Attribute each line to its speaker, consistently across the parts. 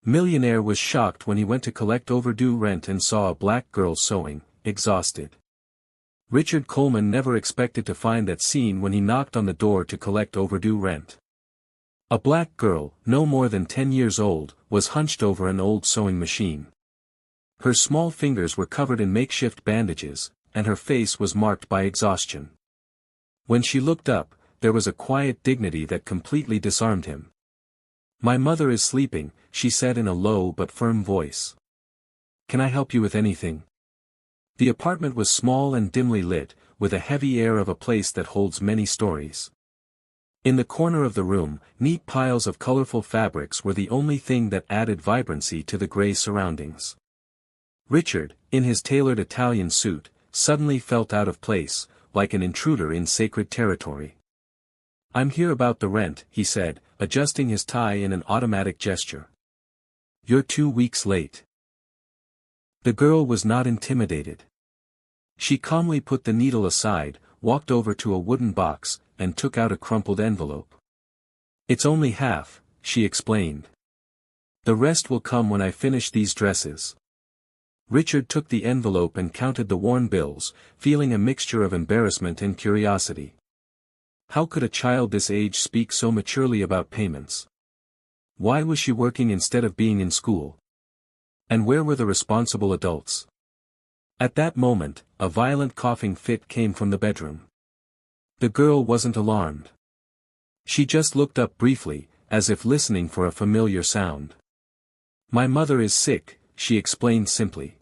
Speaker 1: Millionaire was shocked when he went to collect overdue rent and saw a black girl sewing, exhausted. Richard Coleman never expected to find that scene when he knocked on the door to collect overdue rent. A black girl, no more than 10 years old, was hunched over an old sewing machine. Her small fingers were covered in makeshift bandages, and her face was marked by exhaustion. When she looked up, there was a quiet dignity that completely disarmed him. "My mother is sleeping," she said in a low but firm voice. "Can I help you with anything?" The apartment was small and dimly lit, with a heavy air of a place that holds many stories. In the corner of the room, neat piles of colorful fabrics were the only thing that added vibrancy to the gray surroundings. Richard, in his tailored Italian suit, suddenly felt out of place, like an intruder in sacred territory. "I'm here about the rent," he said, adjusting his tie in an automatic gesture. "You're 2 weeks late." The girl was not intimidated. She calmly put the needle aside, walked over to a wooden box, and took out a crumpled envelope. "It's only half," she explained. "The rest will come when I finish these dresses." Richard took the envelope and counted the worn bills, feeling a mixture of embarrassment and curiosity. How could a child this age speak so maturely about payments? Why was she working instead of being in school? And where were the responsible adults? At that moment, a violent coughing fit came from the bedroom. The girl wasn't alarmed. She just looked up briefly, as if listening for a familiar sound. "My mother is sick," she explained simply.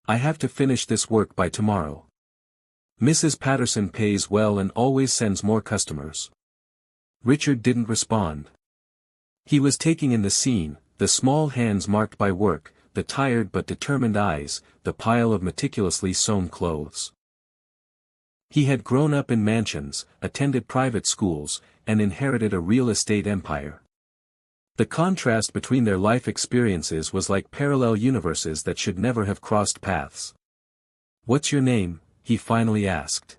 Speaker 1: "I have to finish this work by tomorrow. Mrs. Patterson pays well and always sends more customers." Richard didn't respond. He was taking in the scene, the small hands marked by work, the tired but determined eyes, the pile of meticulously sewn clothes. He had grown up in mansions, attended private schools, and inherited a real estate empire. The contrast between their life experiences was like parallel universes that should never have crossed paths. "What's your name?" he finally asked.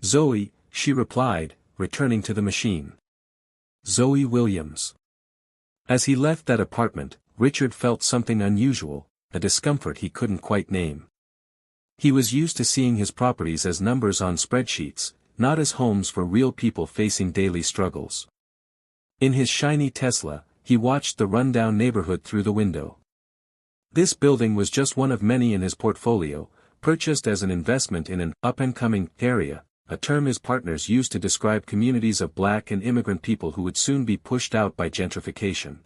Speaker 1: "Zoe," she replied, returning to the machine. "Zoe Williams." As he left that apartment, Richard felt something unusual, a discomfort he couldn't quite name. He was used to seeing his properties as numbers on spreadsheets, not as homes for real people facing daily struggles. In his shiny Tesla, he watched the rundown neighborhood through the window. This building was just one of many in his portfolio, purchased as an investment in an up-and-coming area, a term his partners used to describe communities of black and immigrant people who would soon be pushed out by gentrification.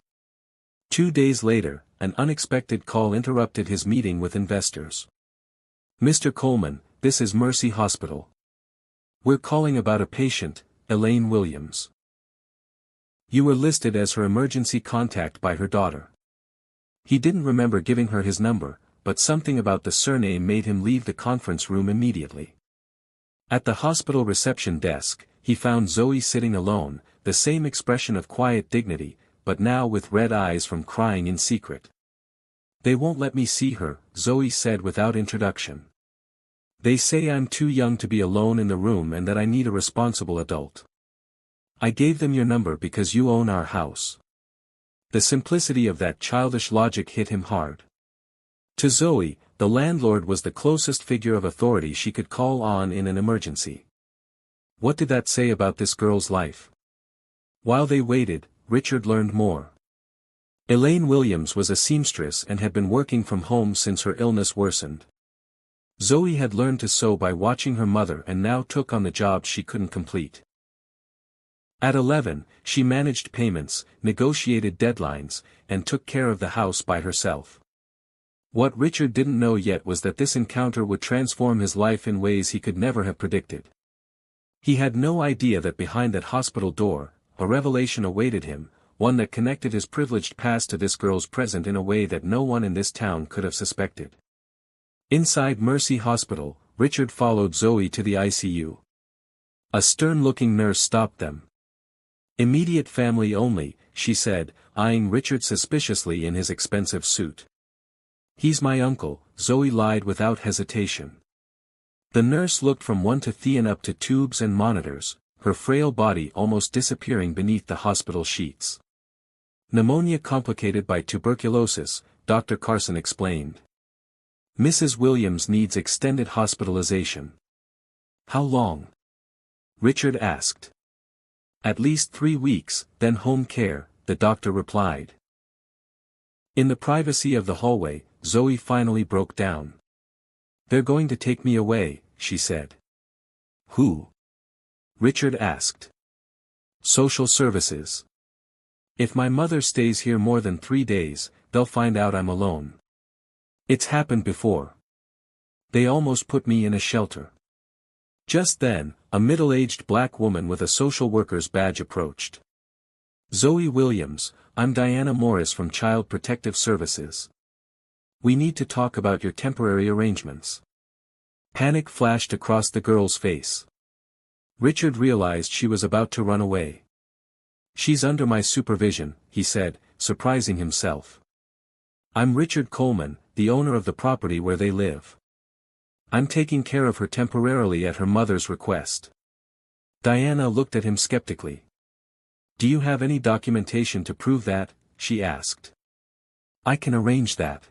Speaker 1: 2 days later, an unexpected call interrupted his meeting with investors. "Mr. Coleman, this is Mercy Hospital. We're calling about a patient, Elaine Williams. You were listed as her emergency contact by her daughter." He didn't remember giving her his number, but something about the surname made him leave the conference room immediately. At the hospital reception desk, he found Zoe sitting alone, the same expression of quiet dignity, but now with red eyes from crying in secret. "They won't let me see her," Zoe said without introduction. "They say I'm too young to be alone in the room and that I need a responsible adult. I gave them your number because you own our house." The simplicity of that childish logic hit him hard. To Zoe, the landlord was the closest figure of authority she could call on in an emergency. What did that say about this girl's life? While they waited, Richard learned more. Elaine Williams was a seamstress and had been working from home since her illness worsened. Zoe had learned to sew by watching her mother and now took on the jobs she couldn't complete. At 11, she managed payments, negotiated deadlines, and took care of the house by herself. What Richard didn't know yet was that this encounter would transform his life in ways he could never have predicted. He had no idea that behind that hospital door, a revelation awaited him, one that connected his privileged past to this girl's present in a way that no one in this town could have suspected. Inside Mercy Hospital, Richard followed Zoe to the ICU. A stern-looking nurse stopped them. "Immediate family only," she said, eyeing Richard suspiciously in his expensive suit. "He's my uncle," Zoe lied without hesitation. The nurse looked from one to Thean up to tubes and monitors, her frail body almost disappearing beneath the hospital sheets. Pneumonia complicated by tuberculosis, Dr. Carson explained. Mrs. Williams needs extended hospitalization. How long? Richard asked. At least 3 weeks, then home care, the doctor replied. In the privacy of the hallway, Zoe finally broke down. They're going to take me away, she said. Who? Richard asked. Social services. If my mother stays here more than 3 days, they'll find out I'm alone. It's happened before. They almost put me in a shelter. Just then, a middle-aged black woman with a social worker's badge approached. Zoe Williams, I'm Diana Morris from Child Protective Services. We need to talk about your temporary arrangements. Panic flashed across the girl's face. Richard realized she was about to run away. She's under my supervision, he said, surprising himself. I'm Richard Coleman, the owner of the property where they live. I'm taking care of her temporarily at her mother's request. Diana looked at him skeptically. Do you have any documentation to prove that? She asked. I can arrange that.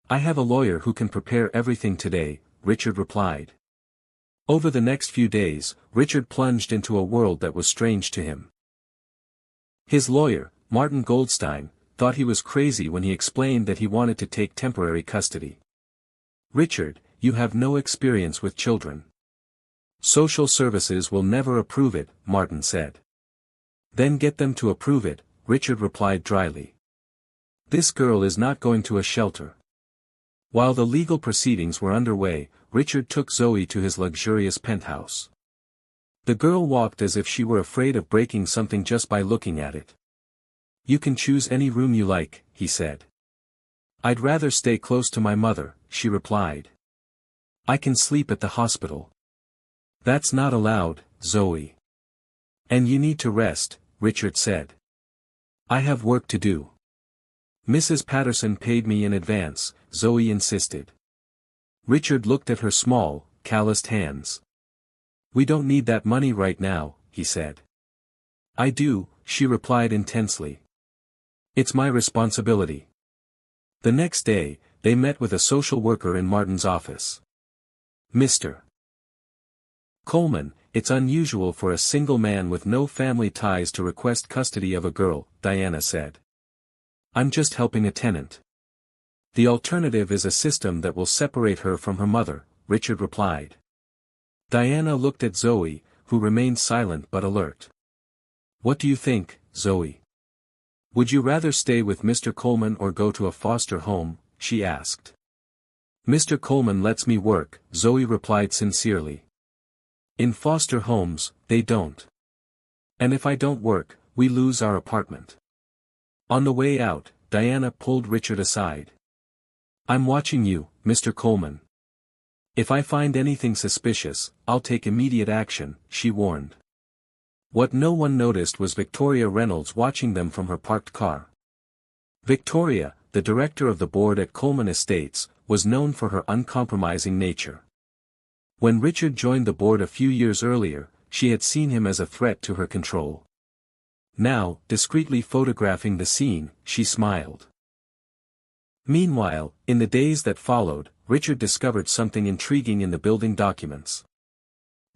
Speaker 1: I have a lawyer who can prepare everything today, Richard replied. Over the next few days, Richard plunged into a world that was strange to him. His lawyer, Martin Goldstein, thought he was crazy when he explained that he wanted to take temporary custody. Richard, you have no experience with children. Social services will never approve it, Martin said. Then get them to approve it, Richard replied dryly. This girl is not going to a shelter. While the legal proceedings were underway, Richard took Zoe to his luxurious penthouse. The girl walked as if she were afraid of breaking something just by looking at it. You can choose any room you like, he said. I'd rather stay close to my mother, she replied. I can sleep at the hospital. That's not allowed, Zoe. And you need to rest, Richard said. I have work to do. Mrs. Patterson paid me in advance, Zoe insisted. Richard looked at her small, calloused hands. We don't need that money right now, he said. I do, she replied intensely. It's my responsibility. The next day, they met with a social worker in Martin's office. Mr. Coleman, it's unusual for a single man with no family ties to request custody of a girl, Diana said. I'm just helping a tenant. The alternative is a system that will separate her from her mother, Richard replied. Diana looked at Zoe, who remained silent but alert. What do you think, Zoe? Would you rather stay with Mr. Coleman or go to a foster home? She asked. Mr. Coleman lets me work, Zoe replied sincerely. In foster homes, they don't. And if I don't work, we lose our apartment. On the way out, Diana pulled Richard aside. I'm watching you, Mr. Coleman. If I find anything suspicious, I'll take immediate action, she warned. What no one noticed was Victoria Reynolds watching them from her parked car. Victoria, the director of the board at Coleman Estates, was known for her uncompromising nature. When Richard joined the board a few years earlier, she had seen him as a threat to her control. Now, discreetly photographing the scene, she smiled. Meanwhile, in the days that followed, Richard discovered something intriguing in the building documents.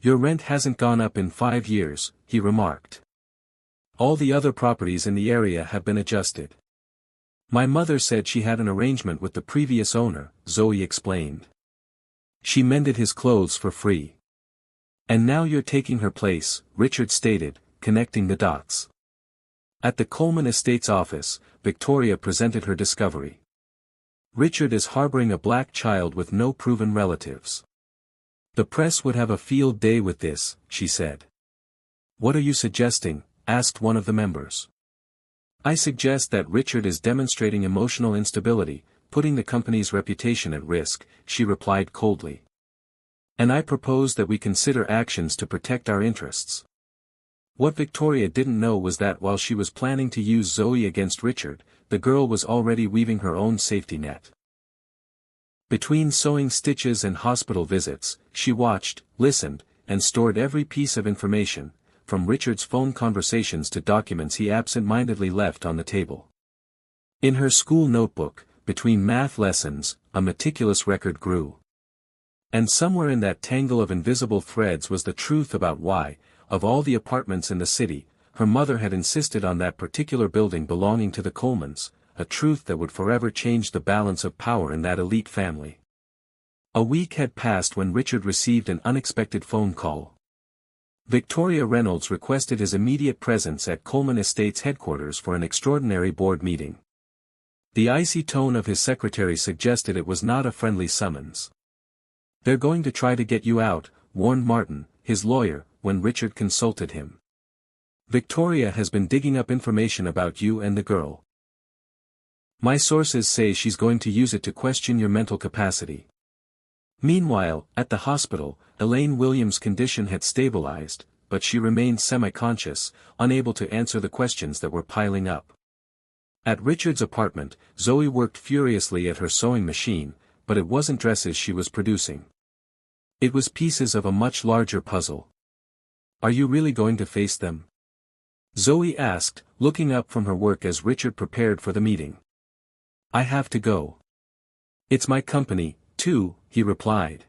Speaker 1: Your rent hasn't gone up in 5 years, he remarked. All the other properties in the area have been adjusted. My mother said she had an arrangement with the previous owner, Zoe explained. She mended his clothes for free. And now you're taking her place, Richard stated, connecting the dots. At the Coleman Estates office, Victoria presented her discovery. Richard is harboring a black child with no proven relatives. The press would have a field day with this, she said. What are you suggesting? Asked one of the members. I suggest that Richard is demonstrating emotional instability, putting the company's reputation at risk, she replied coldly. And I propose that we consider actions to protect our interests. What Victoria didn't know was that while she was planning to use Zoe against Richard, the girl was already weaving her own safety net. Between sewing stitches and hospital visits, she watched, listened, and stored every piece of information, from Richard's phone conversations to documents he absent-mindedly left on the table. In her school notebook, between math lessons, a meticulous record grew. And somewhere in that tangle of invisible threads was the truth about why, of all the apartments in the city, her mother had insisted on that particular building belonging to the Colemans, a truth that would forever change the balance of power in that elite family. A week had passed when Richard received an unexpected phone call. Victoria Reynolds requested his immediate presence at Coleman Estates headquarters for an extraordinary board meeting. The icy tone of his secretary suggested it was not a friendly summons. "They're going to try to get you out," warned Martin, his lawyer, when Richard consulted him. "Victoria has been digging up information about you and the girl. My sources say she's going to use it to question your mental capacity." Meanwhile, at the hospital, Elaine Williams' condition had stabilized, but she remained semi-conscious, unable to answer the questions that were piling up. At Richard's apartment, Zoe worked furiously at her sewing machine, but it wasn't dresses she was producing. It was pieces of a much larger puzzle. "Are you really going to face them?" Zoe asked, looking up from her work as Richard prepared for the meeting. "I have to go. It's my company, too," he replied.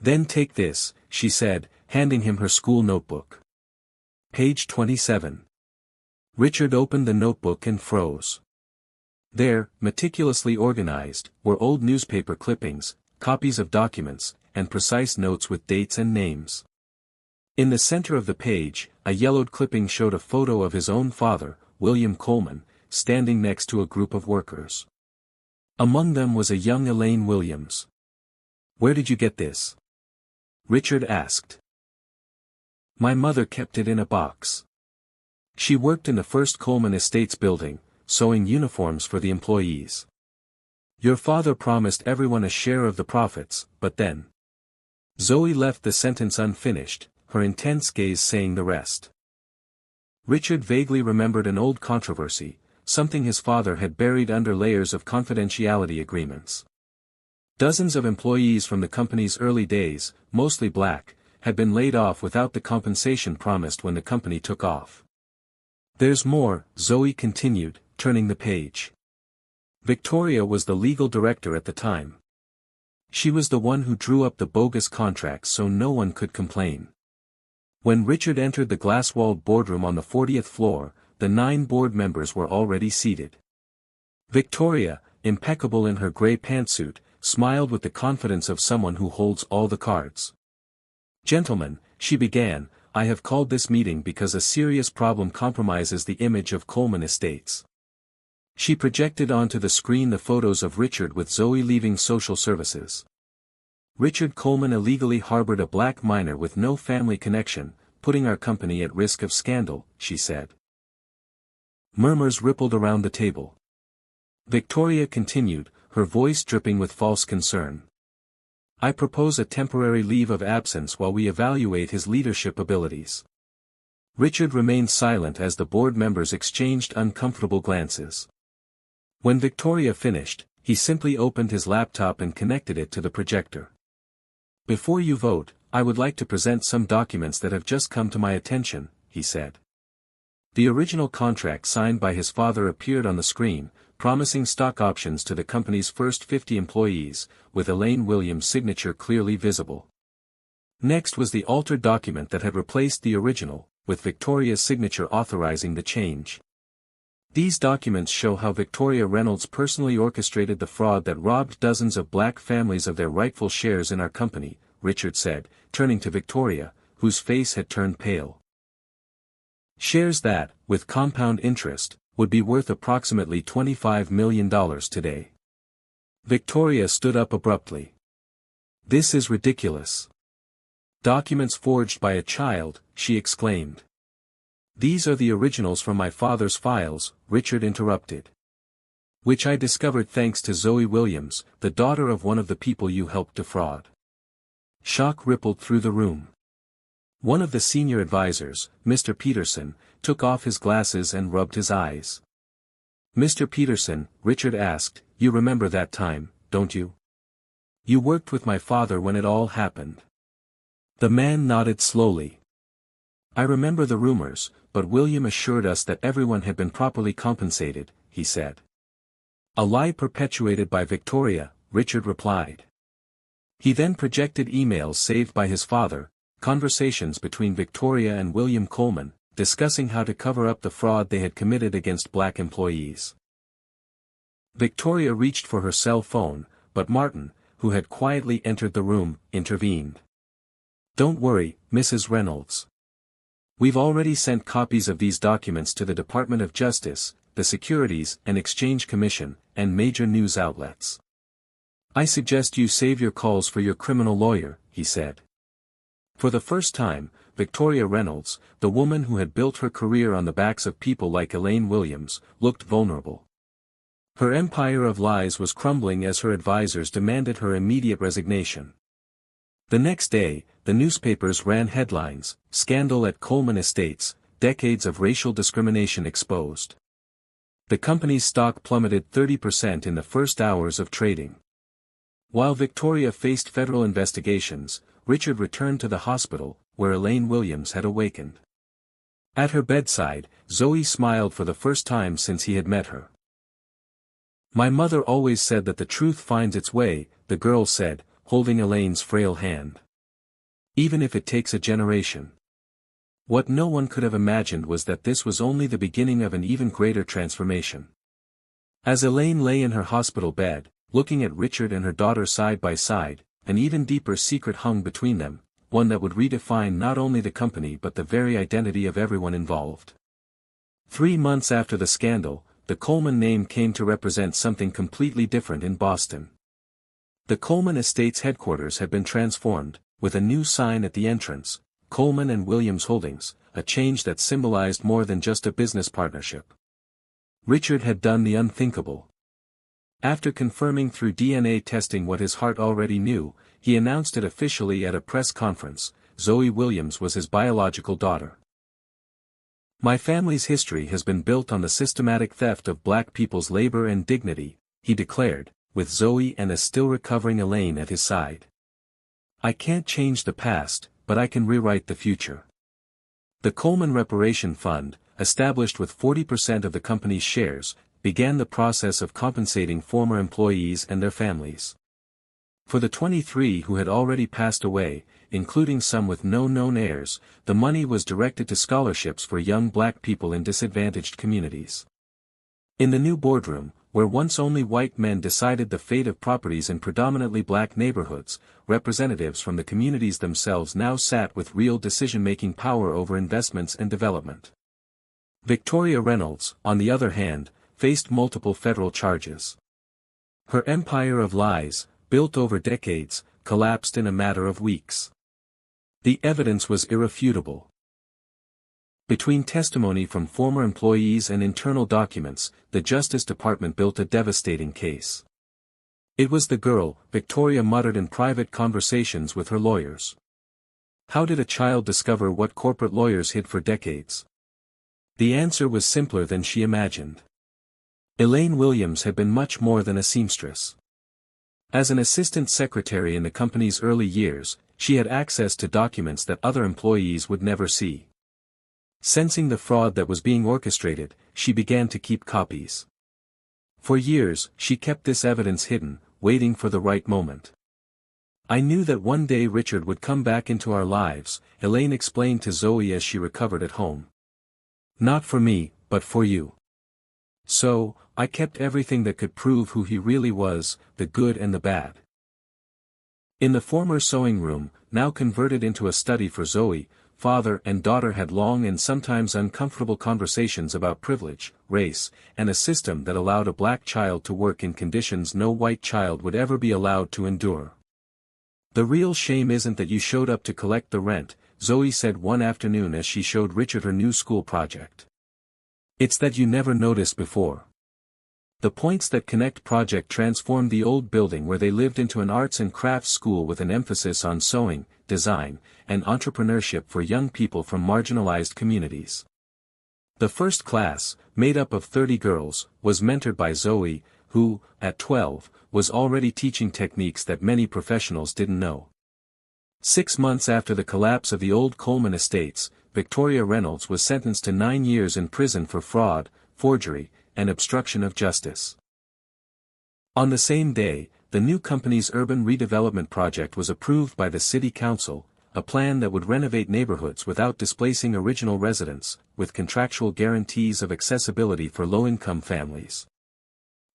Speaker 1: "Then take this," she said, handing him her school notebook. Page 27. Richard opened the notebook and froze. There, meticulously organized, were old newspaper clippings, copies of documents, and precise notes with dates and names. In the center of the page, a yellowed clipping showed a photo of his own father, William Coleman, standing next to a group of workers. Among them was a young Elaine Williams. "Where did you get this?" Richard asked. "My mother kept it in a box. She worked in the first Coleman Estates building, sewing uniforms for the employees. Your father promised everyone a share of the profits, but then—" Zoe left the sentence unfinished, her intense gaze saying the rest. Richard vaguely remembered an old controversy, something his father had buried under layers of confidentiality agreements. Dozens of employees from the company's early days, mostly black, had been laid off without the compensation promised when the company took off. "There's more," Zoe continued, turning the page. Victoria was the legal director at the time. She was the one who drew up the bogus contracts so no one could complain. When Richard entered the glass-walled boardroom on the 40th floor, the 9 board members were already seated. Victoria, impeccable in her gray pantsuit, smiled with the confidence of someone who holds all the cards. "Gentlemen," she began, "I have called this meeting because a serious problem compromises the image of Coleman Estates." She projected onto the screen the photos of Richard with Zoe leaving social services. "Richard Coleman illegally harbored a black minor with no family connection, putting our company at risk of scandal," she said. Murmurs rippled around the table. Victoria continued, her voice dripping with false concern. "I propose a temporary leave of absence while we evaluate his leadership abilities." Richard remained silent as the board members exchanged uncomfortable glances. When Victoria finished, he simply opened his laptop and connected it to the projector. "Before you vote, I would like to present some documents that have just come to my attention," he said. The original contract signed by his father appeared on the screen, promising stock options to the company's first 50 employees, with Elaine Williams' signature clearly visible. Next was the altered document that had replaced the original, with Victoria's signature authorizing the change. These documents show how Victoria Reynolds personally orchestrated the fraud that robbed dozens of black families of their rightful shares in our company, Richard said, turning to Victoria, whose face had turned pale. "Shares that, with compound interest, would be worth approximately $25 million today." Victoria stood up abruptly. "This is ridiculous. Documents forged by a child," she exclaimed. "These are the originals from my father's files," Richard interrupted. "Which I discovered thanks to Zoe Williams, the daughter of one of the people you helped defraud." Shock rippled through the room. One of the senior advisors, Mr. Peterson, took off his glasses and rubbed his eyes. "Mr. Peterson," Richard asked, "you remember that time, don't you? You worked with my father when it all happened." The man nodded slowly. "I remember the rumors, but William assured us that everyone had been properly compensated," he said. "A lie perpetuated by Victoria," Richard replied. He then projected emails saved by his father, conversations between Victoria and William Coleman, discussing how to cover up the fraud they had committed against black employees. Victoria reached for her cell phone, but Martin, who had quietly entered the room, intervened. "Don't worry, Mrs. Reynolds. We've already sent copies of these documents to the Department of Justice, the Securities and Exchange Commission, and major news outlets. I suggest you save your calls for your criminal lawyer," he said. For the first time, Victoria Reynolds, the woman who had built her career on the backs of people like Elaine Williams, looked vulnerable. Her empire of lies was crumbling as her advisors demanded her immediate resignation. The next day, the newspapers ran headlines: "Scandal at Coleman Estates, Decades of Racial Discrimination Exposed." The company's stock plummeted 30% in the first hours of trading. While Victoria faced federal investigations, Richard returned to the hospital, where Elaine Williams had awakened. At her bedside, Zoe smiled for the first time since he had met her. "My mother always said that the truth finds its way," the girl said, holding Elaine's frail hand. "Even if it takes a generation." What no one could have imagined was that this was only the beginning of an even greater transformation. As Elaine lay in her hospital bed, looking at Richard and her daughter side by side, an even deeper secret hung between them, one that would redefine not only the company but the very identity of everyone involved. 3 months after the scandal, the Coleman name came to represent something completely different in Boston. The Coleman Estates headquarters had been transformed, with a new sign at the entrance, "Coleman and Williams Holdings," a change that symbolized more than just a business partnership. Richard had done the unthinkable. After confirming through DNA testing what his heart already knew, he announced it officially at a press conference: Zoe Williams was his biological daughter. "My family's history has been built on the systematic theft of black people's labor and dignity," he declared, with Zoe and a still recovering Elaine at his side. "I can't change the past, but I can rewrite the future." The Coleman Reparation Fund, established with 40% of the company's shares, began the process of compensating former employees and their families. For the 23 who had already passed away, including some with no known heirs, the money was directed to scholarships for young black people in disadvantaged communities. In the new boardroom, where once only white men decided the fate of properties in predominantly black neighborhoods, representatives from the communities themselves now sat with real decision-making power over investments and development. Victoria Reynolds, on the other hand, faced multiple federal charges. Her empire of lies, built over decades, collapsed in a matter of weeks. The evidence was irrefutable. Between testimony from former employees and internal documents, the Justice Department built a devastating case. "It was the girl," Victoria muttered in private conversations with her lawyers. How did a child discover what corporate lawyers hid for decades? The answer was simpler than she imagined. Elaine Williams had been much more than a seamstress. As an assistant secretary in the company's early years, she had access to documents that other employees would never see. Sensing the fraud that was being orchestrated, she began to keep copies. For years, she kept this evidence hidden, waiting for the right moment. "I knew that one day Richard would come back into our lives," Elaine explained to Zoe as she recovered at home. "Not for me, but for you. So, I kept everything that could prove who he really was, the good and the bad." In the former sewing room, now converted into a study for Zoe, father and daughter had long and sometimes uncomfortable conversations about privilege, race, and a system that allowed a black child to work in conditions no white child would ever be allowed to endure. "The real shame isn't that you showed up to collect the rent," Zoe said one afternoon as she showed Richard her new school project. "It's that you never noticed before." The Points That Connect project transformed the old building where they lived into an arts and crafts school with an emphasis on sewing, design, and entrepreneurship for young people from marginalized communities. The first class, made up of 30 girls, was mentored by Zoe, who, at 12, was already teaching techniques that many professionals didn't know. 6 months after the collapse of the old Coleman Estates, Victoria Reynolds was sentenced to 9 years in prison for fraud, forgery, and obstruction of justice. On the same day, the new company's urban redevelopment project was approved by the City Council, a plan that would renovate neighborhoods without displacing original residents, with contractual guarantees of accessibility for low-income families.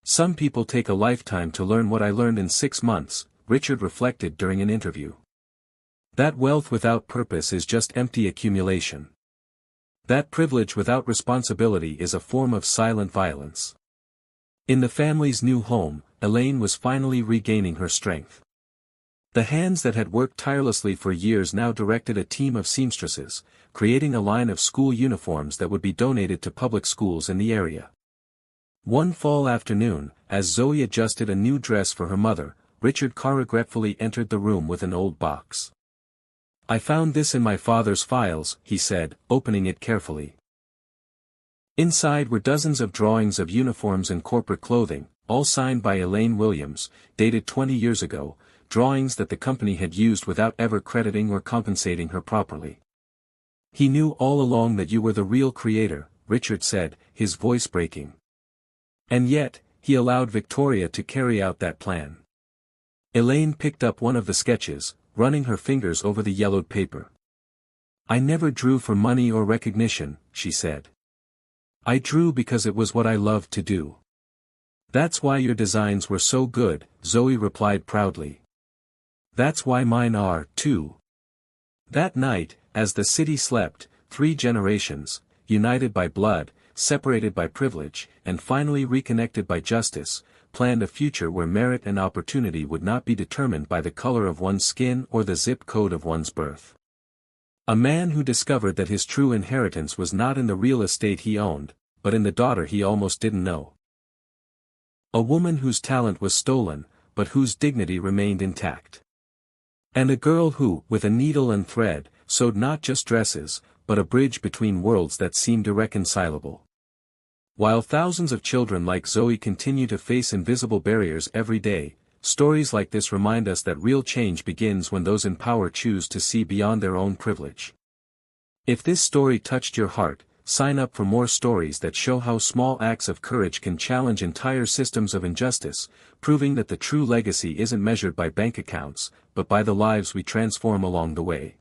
Speaker 1: "Some people take a lifetime to learn what I learned in 6 months," Richard reflected during an interview. "That wealth without purpose is just empty accumulation. That privilege without responsibility is a form of silent violence." In the family's new home, Elaine was finally regaining her strength. The hands that had worked tirelessly for years now directed a team of seamstresses, creating a line of school uniforms that would be donated to public schools in the area. One fall afternoon, as Zoe adjusted a new dress for her mother, Richard Carr regretfully entered the room with an old box. "I found this in my father's files," he said, opening it carefully. Inside were dozens of drawings of uniforms and corporate clothing, all signed by Elaine Williams, dated 20 years ago, drawings that the company had used without ever crediting or compensating her properly. "He knew all along that you were the real creator," Richard said, his voice breaking. "And yet, he allowed Victoria to carry out that plan." Elaine picked up one of the sketches, running her fingers over the yellowed paper. "I never drew for money or recognition," she said. "I drew because it was what I loved to do." "That's why your designs were so good," Zoe replied proudly. "That's why mine are, too." That night, as the city slept, 3 generations, united by blood, separated by privilege, and finally reconnected by justice, planned a future where merit and opportunity would not be determined by the color of one's skin or the zip code of one's birth. A man who discovered that his true inheritance was not in the real estate he owned, but in the daughter he almost didn't know. A woman whose talent was stolen, but whose dignity remained intact. And a girl who, with a needle and thread, sewed not just dresses, but a bridge between worlds that seemed irreconcilable. While thousands of children like Zoe continue to face invisible barriers every day, stories like this remind us that real change begins when those in power choose to see beyond their own privilege. If this story touched your heart, sign up for more stories that show how small acts of courage can challenge entire systems of injustice, proving that the true legacy isn't measured by bank accounts, but by the lives we transform along the way.